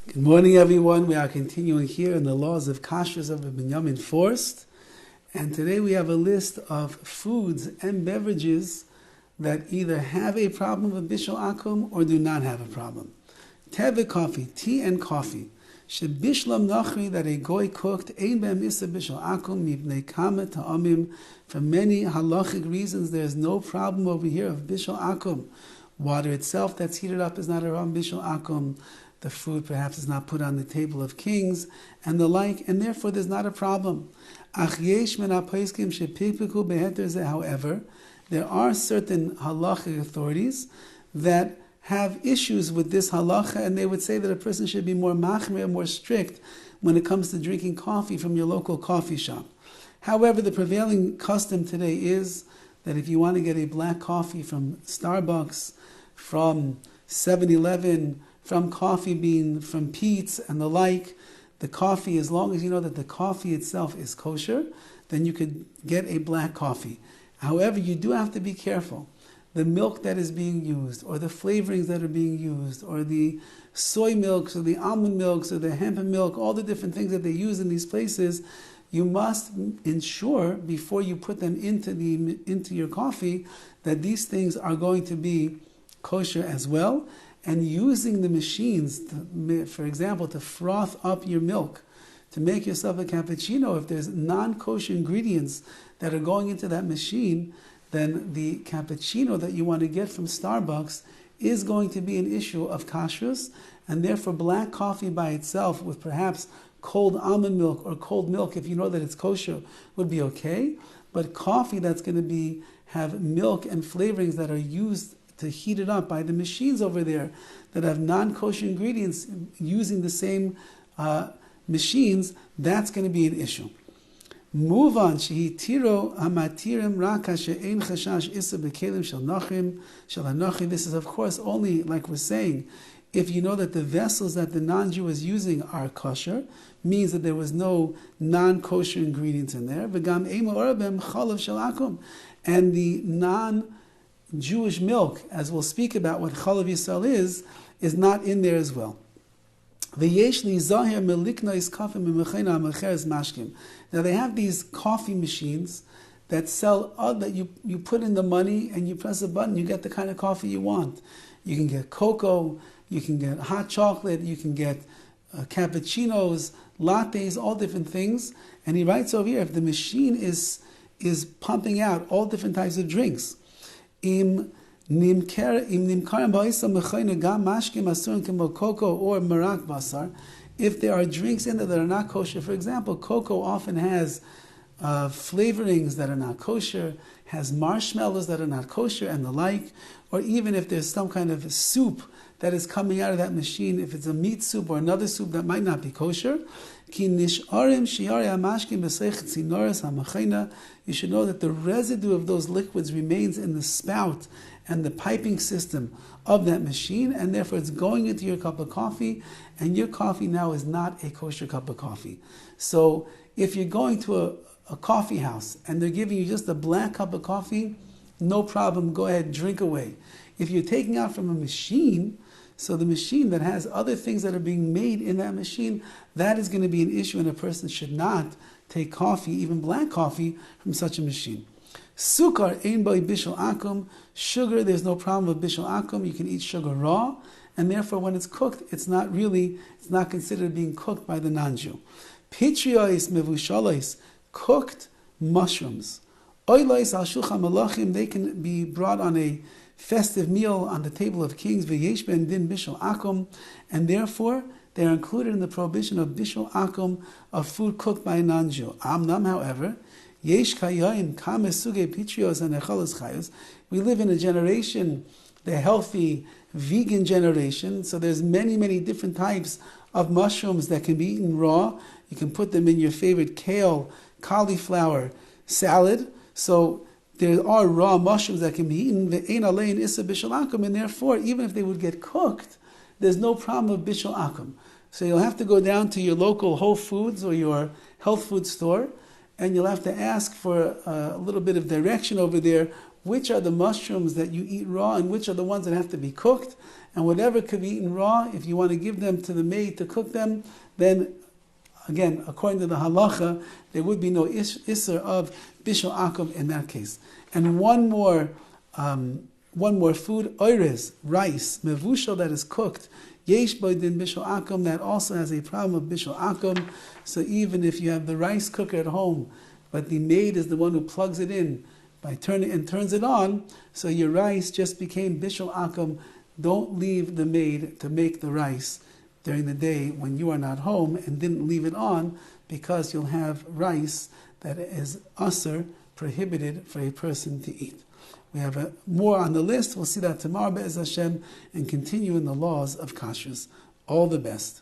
Good morning, everyone. We are continuing here in the laws of Kashrus of Binyamin Forst. And today we have a list of foods and beverages that either have a problem with Bishul Akum or do not have a problem. Teve coffee, tea and coffee. Shebishlam nachri, that a goy cooked, ein be'em issa Bishul Akum, mibnei kama ta'amim. For many halachic reasons, there's no problem over here of Bishul Akum. Water itself that's heated up is not a problem Bishul Akum. The food perhaps is not put on the table of kings and the like, and therefore there's not a problem. However, there are certain halachic authorities that have issues with this halacha, and they would say that a person should be more machmir, more strict when it comes to drinking coffee from your local coffee shop. However, the prevailing custom today is that if you want to get a black coffee from Starbucks, from 7-Eleven, from Coffee Bean, from Pete's and the like, the coffee, as long as you know that the coffee itself is kosher, then you could get a black coffee. However, you do have to be careful. The milk that is being used, or the flavorings that are being used, or the soy milks, or the almond milks, or the hemp milk, all the different things that they use in these places, you must ensure before you put them into your coffee that these things are going to be kosher as well. And using the machines, for example, to froth up your milk, to make yourself a cappuccino, if there's non-kosher ingredients that are going into that machine, then the cappuccino that you want to get from Starbucks is going to be an issue of kashrus, and therefore black coffee by itself with perhaps cold almond milk or cold milk, if you know that it's kosher, would be okay. But coffee that's going to have milk and flavorings that are used to heat it up by the machines over there that have non-kosher ingredients using the same machines, that's going to be an issue. Move on. Shehitiro hamatirim raka she'ein chashash issa bekelim shel nachim shel hanachim. This is, of course, only, like we're saying, if you know that the vessels that the non-Jew is using are kosher, means that there was no non-kosher ingredients in there. V'gam eima orabem chalav shel akum. And the non-Jewish milk, as we'll speak about what Chalav Yisrael is not in there as well. Now they have these coffee machines that sell, that you put in the money and you press a button, you get the kind of coffee you want. You can get cocoa, you can get hot chocolate, you can get cappuccinos, lattes, all different things. And he writes over here, if the machine is pumping out all different types of drinks, if there are drinks in there that are not kosher, for example, cocoa often has flavorings that are not kosher, has marshmallows that are not kosher and the like, or even if there's some kind of soup that is coming out of that machine, if it's a meat soup or another soup that might not be kosher, you should know that the residue of those liquids remains in the spout and the piping system of that machine, and therefore it's going into your cup of coffee, and your coffee now is not a kosher cup of coffee. So if you're going to a coffee house and they're giving you just a black cup of coffee, no problem, go ahead, drink away. If you're taking out from a machine, so the machine that has other things that are being made in that machine, that is going to be an issue, and a person should not take coffee, even black coffee, from such a machine. Sukar ein by bishul akum. Sugar, there's no problem with bishul akum. You can eat sugar raw, and therefore when it's cooked, it's not considered being cooked by the non-Jew. Pitriois mevushalais, cooked mushrooms. Oilais al shulchan malachim, they can be brought on a festive meal on the table of kings, v'yesh ben din bishul akum, and therefore they are included in the prohibition of bishul akum, of food cooked by a non-Jew. Amnam, however, yesh kayayim kame suge pitrios and echalos chayos. We live in a generation, the healthy vegan generation, so there's many, many different types of mushrooms that can be eaten raw. You can put them in your favorite kale, cauliflower salad. So there are raw mushrooms that can be eaten, and therefore, even if they would get cooked, there's no problem of bishul akum. So you'll have to go down to your local Whole Foods or your health food store, and you'll have to ask for a little bit of direction over there. Which are the mushrooms that you eat raw, and which are the ones that have to be cooked? And whatever could be eaten raw, if you want to give them to the maid to cook them, then again, according to the halacha, there would be no isser of bishul akum in that case. And one more food, oires, rice, mevushal, that is cooked, yesh boydin bishul akum, that also has a problem of bishul akum. So even if you have the rice cooker at home, but the maid is the one who plugs it in by turning and turns it on, so your rice just became bishul akum. Don't leave the maid to make the rice during the day when you are not home, and didn't leave it on, because you'll have rice that is asr, prohibited for a person to eat. We have more on the list. We'll see that tomorrow, Be'ez Hashem, and continue in the laws of kashrus. All the best.